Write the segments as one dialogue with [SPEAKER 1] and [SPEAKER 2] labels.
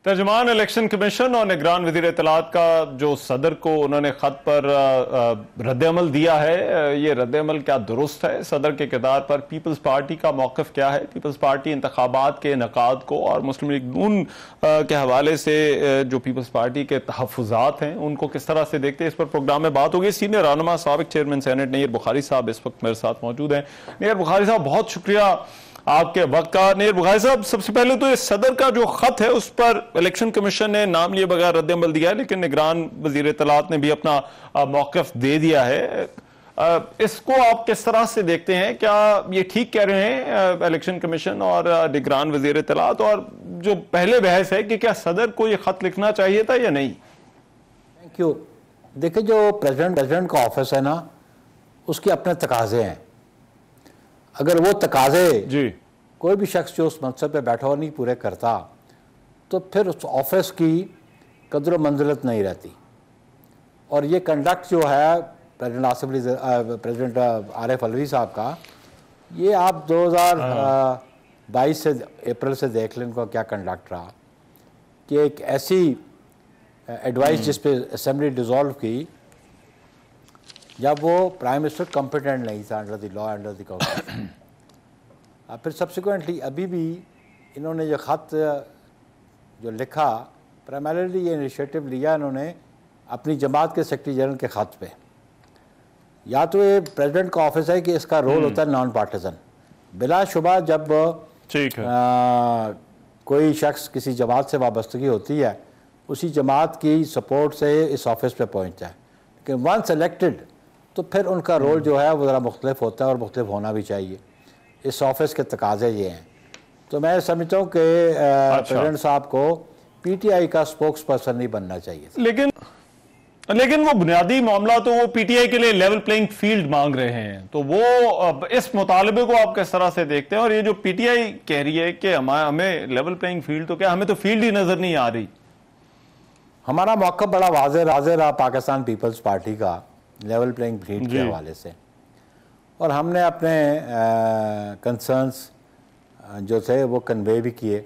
[SPEAKER 1] तर्जमान election commission और निगरान वजीर इत्तलात का जो सदर को उन्होंने खत पर रद्दअमल दिया है, ये रद्दअमल क्या दुरुस्त है? सदर के किरदार पर पीपल्स पार्टी का मौक़िफ़ क्या है? पीपल्स पार्टी इंतखाबात के इनकाद को और मुस्लिम लीग नून के हवाले से जो पीपल्स पार्टी के तहफ़्फ़ुज़ात हैं उनको किस तरह से देखते हैं, इस पर प्रोग्राम में बात होगी। सीनियर रहनुमा साबिक चेयरमैन सेनेट नैयर बुखारी साहब इस वक्त मेरे साथ मौजूद हैं। नैयर बुखारी साहब, बहुत शुक्रिया आपके वक्त का। नैयर बुखारी साहब, सबसे पहले तो इस सदर का जो खत है उस पर इलेक्शन कमीशन ने नाम लिए बगैर रद्दअमल दिया है, लेकिन निगरान वजीर इत्तलात ने भी अपना मौक़िफ़ दे दिया है। इसको आप किस तरह से देखते हैं? क्या ये ठीक कह रहे हैं इलेक्शन कमीशन और निगरान वजीर इत्तलात? और जो पहले बहस है कि क्या सदर को ये खत लिखना चाहिए था या नहीं?
[SPEAKER 2] Thank you. देखिए, जो प्रेसिडेंट का ऑफिस है ना, उसके अपने तकाजे हैं। अगर वो तकाजे
[SPEAKER 1] जी
[SPEAKER 2] कोई भी शख्स जो उस मनसब पे बैठा हुआ नहीं पूरे करता, तो फिर उस ऑफिस की कदर मंजिलत नहीं रहती। और ये कंडक्ट जो है प्रेसिडेंट आरिफ अलवी साहब का, ये आप 2022 से अप्रैल से देख लें इनका क्या कंडक्ट रहा कि एक ऐसी एडवाइस जिस पे असेंबली डिसॉल्व की जब वो प्राइम मिनिस्टर कॉम्पिटेंट नहीं था under the law, under the constitution. फिर सब्सिक्वेंटली अभी भी इन्होंने जो ख़त जो लिखा, प्राइमरीली ये इनिशिएटिव लिया इन्होंने अपनी जमात के सेक्रेटरी जनरल के ख़त पे। या तो ये प्रेसिडेंट का ऑफिस है कि इसका रोल होता है नॉन पार्टिजन। बिलाशुबा जब कोई शख्स किसी जमात से वाबस्तगी होती है, उसी जमात की सपोर्ट से इस ऑफिस पे पहुँचता है। लेकिन वंस इलेक्टेड तो फिर उनका रोल जो है वो ज़रा मुख्तलिफ होता है और मुख्तलिफ होना भी चाहिए। इस ऑफिस के तकाजे ये हैं। तो मैं समझता हूँ कि प्रेसिडेंट साहब को पीटीआई का स्पोक्स पर्सन नहीं बनना चाहिए।
[SPEAKER 1] लेकिन वो बुनियादी मामला तो वो पीटीआई के लिए लेवल प्लेइंग फील्ड मांग रहे हैं, तो वो इस मुतालबे को आप किस तरह से देखते हैं? और ये जो पीटीआई कह रही है कि हमें लेवल प्लेइंग फील्ड, तो क्या हमें तो फील्ड ही नजर नहीं आ रही?
[SPEAKER 2] हमारा मौक़िफ़ बड़ा वाज़ेह रहा पाकिस्तान पीपल्स पार्टी का लेवल प्लेइंग फील्ड के हवाले से, और हमने अपने कंसर्न्स जो थे वो कन्वे भी किए।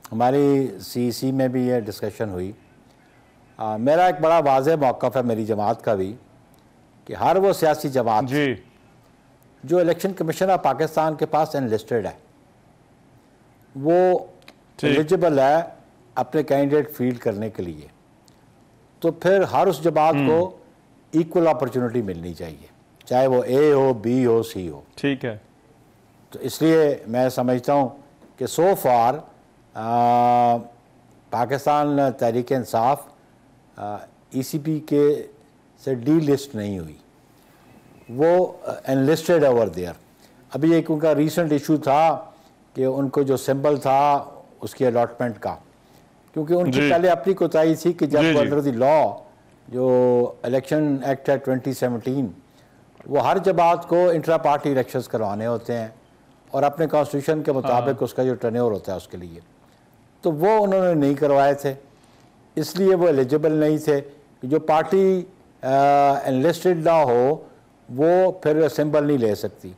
[SPEAKER 2] हमारी सीईसी में भी ये डिस्कशन हुई। मेरा एक बड़ा वाज़ेह मौक़िफ़ है मेरी जमात का भी कि हर वो सियासी जमात जो इलेक्शन कमीशन ऑफ पाकिस्तान के पास एनलिस्टेड है, वो एलिजिबल है अपने कैंडिडेट फील्ड करने के लिए, तो फिर हर उस जमात को इक्वल अपॉर्चुनिटी मिलनी चाहिए, चाहे वो ए हो, बी हो, सी हो।
[SPEAKER 1] ठीक है।
[SPEAKER 2] तो इसलिए मैं समझता हूँ कि सो फार पाकिस्तान तहरीक इंसाफ ईसीपी के से डी लिस्ट नहीं हुई, वो एनलिस्टेड ओवर देयर। अभी एक उनका रीसेंट इशू था कि उनको जो सिंबल था उसकी अलॉटमेंट का, क्योंकि उनकी पहले अपनी कोताही थी कि जब अंडर द लॉ जो इलेक्शन एक्ट है 2017, वो हर जमात को इंट्रा पार्टी इलेक्शंस करवाने होते हैं और अपने कॉन्स्टिट्यूशन के मुताबिक उसका जो टर्न्योर होता है उसके लिए, तो वो उन्होंने नहीं करवाए थे, इसलिए वो एलिजिबल नहीं थे। जो पार्टी एनलिस्टेड ना हो वो फिर सिंबल नहीं ले सकती,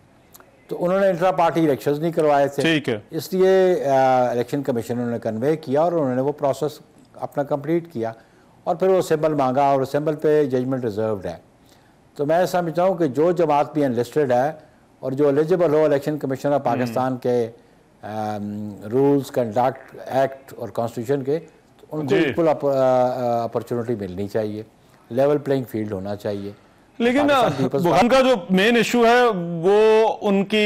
[SPEAKER 2] तो उन्होंने इंट्रा पार्टी इलेक्शंस नहीं करवाए थे।
[SPEAKER 1] ठीक है।
[SPEAKER 2] इसलिए इलेक्शन कमीशन उन्होंने कन्वे किया और उन्होंने वो प्रोसेस अपना कंप्लीट किया और फिर वो सिंबल मांगा और सिंबल पे जजमेंट रिजर्व्ड है। तो मैं समझता हूँ कि जो जमात भी अनलिस्टेड है और जो एलिजिबल हो इलेक्शन कमीशन ऑफ पाकिस्तान के रूल्स, कंडक्ट, एक्ट और कॉन्स्टिट्यूशन के, तो उनको इक्वल अपॉर्चुनिटी मिलनी चाहिए, लेवल प्लेइंग फील्ड होना चाहिए।
[SPEAKER 1] लेकिन उनका जो मेन इशू है वो उनकी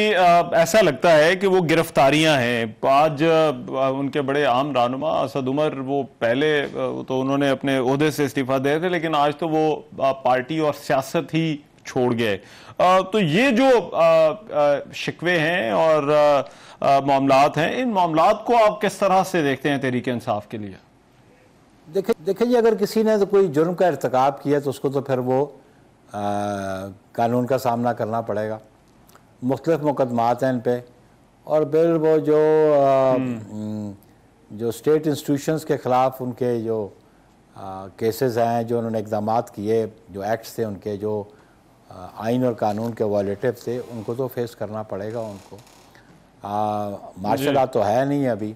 [SPEAKER 1] ऐसा लगता है कि वो गिरफ्तारियां हैं। आज उनके बड़े आम रहनुमा असद उमर, वो पहले तो उन्होंने अपने ओहदे से इस्तीफा दे थे, लेकिन आज तो वो पार्टी और सियासत ही छोड़ गए। तो ये जो शिकवे हैं और मामलात हैं, इन मामलात को आप किस तरह से देखते हैं तहरीक इंसाफ के लिए?
[SPEAKER 2] देखिए जी, अगर किसी ने तो कोई जुर्म का इर्तिकाब किया तो उसको तो फिर वो कानून का सामना करना पड़ेगा। मुख्तलिफ मुकदमात हैं इन पे, और फिर वो जो स्टेट इंस्टीट्यूशंस के ख़िलाफ़ उनके जो केसेस हैं, जो उन्होंने इक़दाम किए, जो एक्ट्स थे उनके, जो आइन और कानून के वायलेटिव थे, उनको तो फेस करना पड़ेगा उनको। मार्शल लॉ तो है नहीं अभी,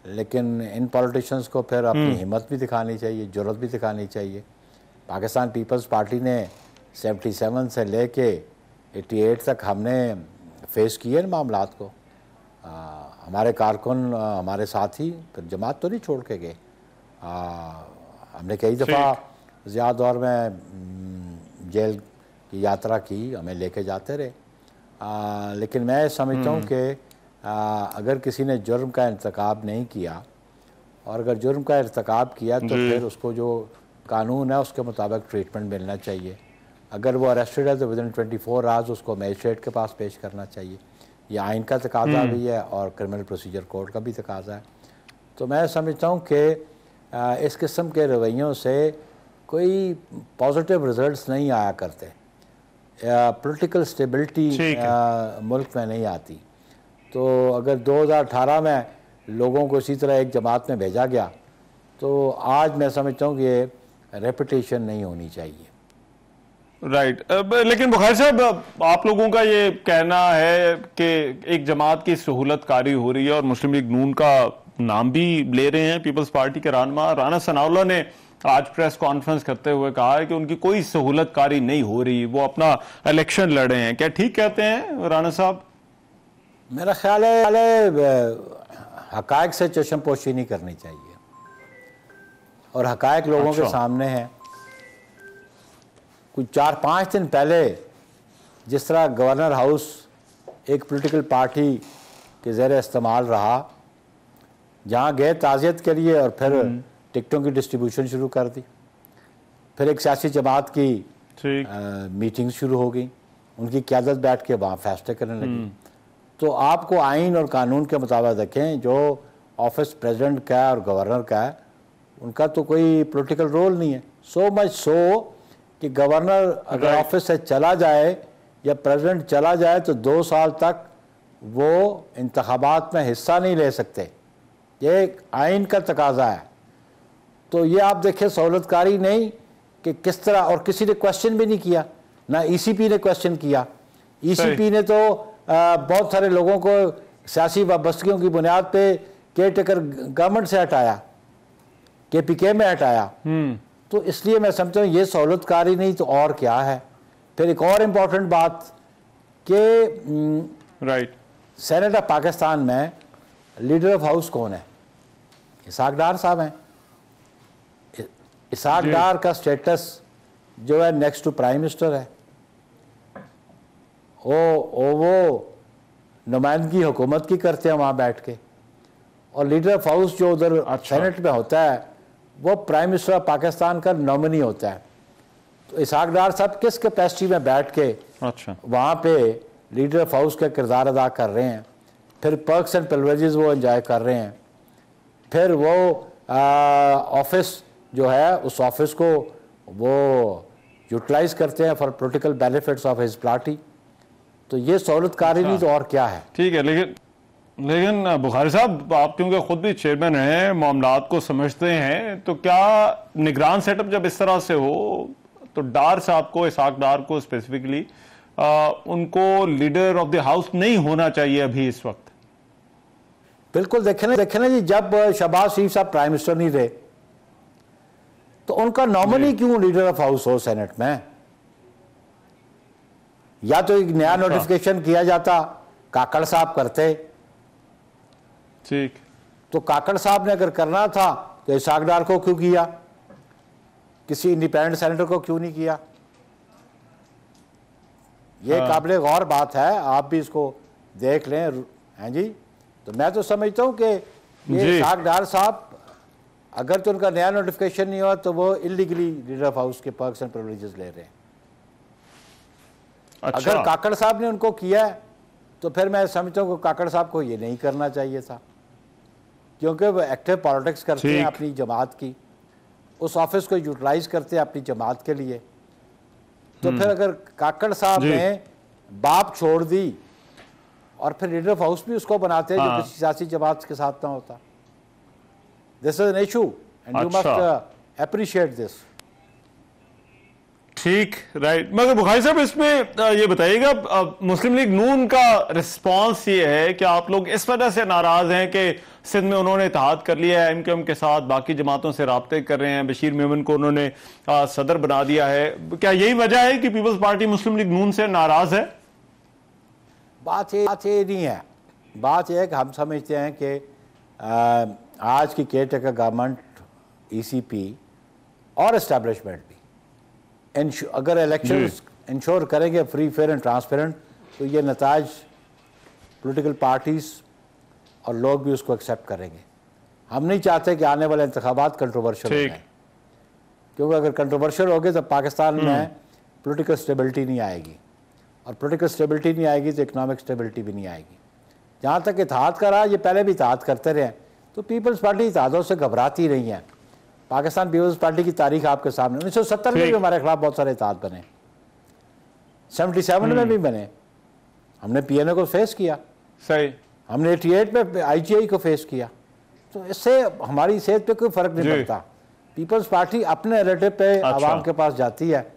[SPEAKER 2] लेकिन इन पॉलिटिशियंस को फिर अपनी हिम्मत भी दिखानी चाहिए, जुर्रत भी दिखानी चाहिए। पाकिस्तान पीपल्स पार्टी ने 77 से लेके 88 तक हमने फेस किए इन मामलात को। हमारे कारकुन, हमारे साथी फिर जमात तो नहीं छोड़ के गए। हमने कई दफ़ा ज़िया दौर में जेल की यात्रा की, हमें लेके जाते रहे। लेकिन मैं समझता हूँ कि अगर किसी ने जुर्म का इंतकाब नहीं किया और अगर जुर्म का इंतकाब किया तो फिर उसको जो कानून है उसके मुताबिक ट्रीटमेंट मिलना चाहिए। अगर वो अरेस्टेड है तो विदिन 24 आवर्स उसको मजिस्ट्रेट के पास पेश करना चाहिए। ये आइन का तकाजा भी है और क्रिमिनल प्रोसीजर कोड का भी तकाजा है। तो मैं समझता हूँ कि इस किस्म के रवैयों से कोई पॉजिटिव रिजल्ट्स नहीं आया करते, पॉलिटिकल स्टेबिलिटी मुल्क में नहीं आती। तो अगर 2018 में लोगों को इसी तरह एक जमात में भेजा गया तो आज मैं समझता हूँ कि ये रेपुटेशन नहीं होनी चाहिए।
[SPEAKER 1] राइट लेकिन बुखारी साहब, आप लोगों का ये कहना है कि एक जमात की सहूलतकारी हो रही है और मुस्लिम लीग नून का नाम भी ले रहे हैं। पीपल्स पार्टी के रहनुमा राना सनाउल्लाह ने आज प्रेस कॉन्फ्रेंस करते हुए कहा है कि उनकी कोई सहूलतकारी नहीं हो रही, वो अपना इलेक्शन लड़े हैं। क्या ठीक कहते हैं राना साहब?
[SPEAKER 2] मेरा ख्याल है हकायक से चश्मपोशी नहीं करनी चाहिए और हकायक लोगों के सामने हैं। कुछ 4-5 दिन पहले जिस तरह गवर्नर हाउस एक पॉलिटिकल पार्टी के ज़ेर इस्तेमाल रहा, जहाँ गए ताज़ियत के लिए और फिर टिकटों की डिस्ट्रीब्यूशन शुरू कर दी, फिर एक सियासी जमात की मीटिंग शुरू हो गई, उनकी क़यादत बैठ के वहाँ फैसले करने लगी। तो आपको आइन और कानून के मुताबिक देखें, जो ऑफिस प्रेसिडेंट का है और गवर्नर का है उनका तो कोई पॉलिटिकल रोल नहीं है। सो मच सो कि गवर्नर अगर ऑफिस से चला जाए या प्रेसिडेंट चला जाए तो 2 साल तक वो इंतखाबात में हिस्सा नहीं ले सकते। ये एक आइन का तकाजा है। तो ये आप देखें सहूलतकारी नहीं कि किस तरह, और किसी ने क्वेश्चन भी नहीं किया, ना ईसीपी ने क्वेश्चन किया। ईसीपी ने तो बहुत सारे लोगों को सियासी वाबस्तगियों की बुनियाद पे केयर टेकर गवर्नमेंट से हटाया, केपीके में हटाया। तो इसलिए मैं समझता हूँ ये सहूलतकारी नहीं तो और क्या है। फिर एक और इम्पॉर्टेंट बात कि सेनेट ऑफ पाकिस्तान में लीडर ऑफ हाउस कौन है? इसाक डार साहब हैं। इसाक डार का स्टेटस जो है नेक्स्ट टू प्राइम मिनिस्टर है। वो नुमाइंदगी हुकूमत की करते हैं वहाँ बैठ के, और लीडर ऑफ हाउस जो उधर सेनेट में होता है वो प्राइम मिनिस्टर ऑफ पाकिस्तान का नॉमिनी होता है। तो इसाक डार साहब किस कैपेसिटी में बैठ के वहाँ पे लीडर ऑफ हाउस का किरदार अदा कर रहे हैं, फिर पर्क्स एंड प्रिविलेजेस वो एंजॉय कर रहे हैं, फिर वो ऑफिस जो है उस ऑफिस को वो यूटिलाइज करते हैं for political benefits of his party. तो ये सहूलतकारी नहीं तो और क्या है। ठीक है,
[SPEAKER 1] लेकिन बुखारी साहब, आप क्योंकि खुद भी चेयरमैन हैं, मामलात को समझते हैं, तो क्या निगरान सेटअप जब इस तरह से हो तो डार साहब को, इसाक डार को स्पेसिफिकली, उनको लीडर ऑफ द हाउस नहीं होना चाहिए अभी इस वक्त?
[SPEAKER 2] बिल्कुल। देखे ना जी, जब शहबाज शरीफ साहब प्राइम मिनिस्टर नहीं रहे तो उनका नॉमिनी क्यों लीडर ऑफ हाउस हो सेनेट में? या तो एक नया नोटिफिकेशन किया जाता, काकड़ साहब करते।
[SPEAKER 1] ठीक,
[SPEAKER 2] तो काकड़ साहब ने अगर करना था तो इसाक डार को क्यों किया? किसी इंडिपेंडेंट सेनेटर को क्यों नहीं किया? ये काबिले गौर बात है, आप भी इसको देख लें। हैं जी, तो मैं तो समझता हूं कि ये इसाक डार साहब अगर तो उनका नया नोटिफिकेशन नहीं हुआ तो वो इलीगली लीडर ऑफ हाउस के पर्क्स एंड प्रिविलेजेस ले रहे हैं। अगर काकड़ साहब ने उनको किया है तो फिर मैं समझता हूँ कि काकड़ साहब को ये नहीं करना चाहिए था, क्योंकि वो एक्टिव पॉलिटिक्स करते हैं अपनी जमात की, उस ऑफिस को यूटिलाइज करते हैं अपनी जमात के लिए। तो फिर अगर काकड़ साहब ने बाप छोड़ दी और फिर लीडर ऑफ हाउस भी उसको बनाते हैं जो किसी सियासी जमात के साथ ना होता। This is an issue and you must appreciate this.
[SPEAKER 1] ठीक, राइट। मगर बुखारी साहब इसमें ये बताइएगा, मुस्लिम लीग नून का रिस्पांस ये है कि आप लोग इस वजह से नाराज हैं कि सिंध में उन्होंने इत्तेहाद कर लिया है एमक्यूएम के साथ, बाकी जमातों से राब्ते कर रहे हैं, बशीर मेमन को उन्होंने सदर बना दिया है, क्या यही वजह है कि पीपल्स पार्टी मुस्लिम लीग नून से नाराज है?
[SPEAKER 2] बात ये नहीं है। बात यह है कि हम समझते हैं कि आज की केयर टेकर गवर्नमेंट, ईसीपी और एस्टैब्लिशमेंट भी अगर इलेक्शंस इंश्योर करेंगे फ्री, फेयर एंड ट्रांसपेरेंट, तो ये नताज पॉलिटिकल पार्टीज़ और लोग भी उसको एक्सेप्ट करेंगे। हम नहीं चाहते कि आने वाले इंतखाबात कंट्रोवर्शियल हो जाए, क्योंकि अगर कंट्रोवर्शियल हो गए तो पाकिस्तान में पॉलिटिकल स्टेबिलिटी नहीं आएगी, और पॉलिटिकल स्टेबिलिटी नहीं आएगी तो इकनॉमिक स्टेबिलिटी भी नहीं आएगी। जहाँ तक इत्तेहाद का रहा, ये पहले भी इत्तेहाद करते रहे, तो पीपल्स पार्टी इत्तेहादों से घबराती नहीं है। पाकिस्तान पीपल्स पार्टी की तारीख आपके सामने, 1970 में भी हमारे खिलाफ बहुत सारे इत्तेहाद बने, 77 में भी बने, हमने पीएनए को फेस किया,
[SPEAKER 1] सही,
[SPEAKER 2] हमने 88 में आईजीआई को फेस किया। तो इससे हमारी सेहत पे कोई फर्क नहीं पड़ता। पीपल्स पार्टी अपने नैरेटिव पे आवाम के पास जाती है,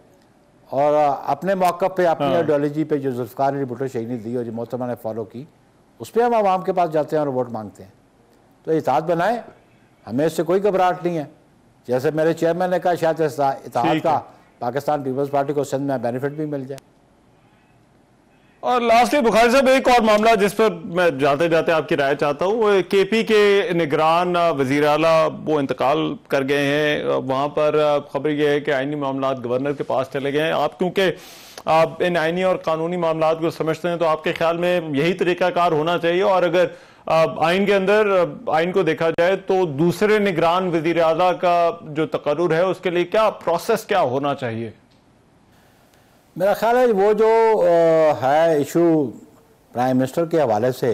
[SPEAKER 2] और अपने मौक़िफ़ पे, अपनी आइडियोलॉजी पे जो जुल्फ़िकार अली भुट्टो शहीद ने दी और जो मोहतरमा ने फॉलो की, उस पर हम आवाम के पास जाते हैं और वोट मांगते हैं। तो इत्तेहाद बनाए, हमें इससे कोई घबराहट नहीं है। जैसे मेरे चेयरमैन ने कहा, शायद इत्तेहाद का पाकिस्तान पीपल्स पार्टी को सिंध में बेनिफिट भी मिल जाए।
[SPEAKER 1] और लास्टली बुखारी साहब, एक और मामला जिस पर मैं जाते जाते आपकी राय चाहता हूँ, वो केपी के निगरान वज़ीर आला वो इंतकाल कर गए हैं। वहाँ पर खबर ये है कि आईनी मामला गवर्नर के पास चले गए हैं। आप क्योंकि आप इन आईनी और कानूनी मामला को समझते हैं, तो आपके ख्याल में यही तरीकाकार होना चाहिए, और अगर आइन के अंदर आइन को देखा जाए तो दूसरे निगरान वज़ीर आला का जो तकर्रुर है उसके लिए क्या प्रोसेस क्या होना चाहिए?
[SPEAKER 2] मेरा ख्याल है वो जो है इशू प्राइम मिनिस्टर के हवाले से,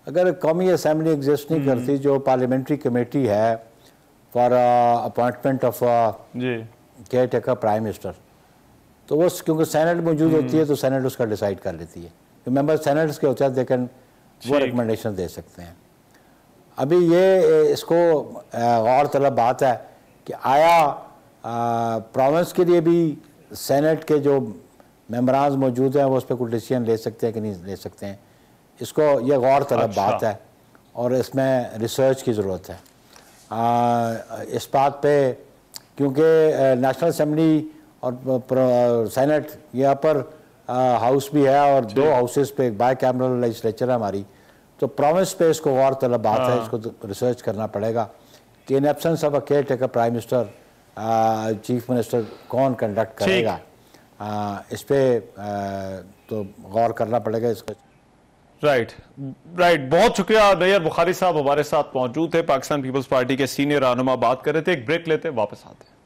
[SPEAKER 2] अगर कौमी असम्बली एग्जिस्ट नहीं करती, जो पार्लियामेंट्री कमेटी है for appointment of care taker prime minister, तो वो क्योंकि सेनेट मौजूद होती है तो सेनेट उसका डिसाइड कर लेती है। जो मेंबर सेनेट्स के होते हैं दे कैन वो रिकमेंडेशन दे सकते हैं। अभी ये इसको गौर तलब बात है कि आया प्रोविंस के लिए भी सेनेट के जो मेम्बरान मौजूद हैं वो उस पर कोई डिसीजन ले सकते हैं कि नहीं ले सकते हैं, इसको ये गौर तलब बात है, और इसमें रिसर्च की ज़रूरत है इस बात पे, क्योंकि नेशनल असम्बली और सेनेट ये अपर हाउस भी है, और दो हाउसेस पे बाई कैमरल लेजिस्लेचर है हमारी, तो प्रोविंस पे इसको गौर तलब बात है, इसको रिसर्च करना पड़ेगा कि in absence of a care taker prime minister chief minister कौन कंडक्ट करेगा। इस पे तो गौर करना पड़ेगा इसका।
[SPEAKER 1] राइट, बहुत शुक्रिया नैयर बुखारी साहब हमारे साथ मौजूद थे, पाकिस्तान पीपल्स पार्टी के सीनियर रहनुमा बात कर रहे थे। एक ब्रेक लेते वापस आते हैं।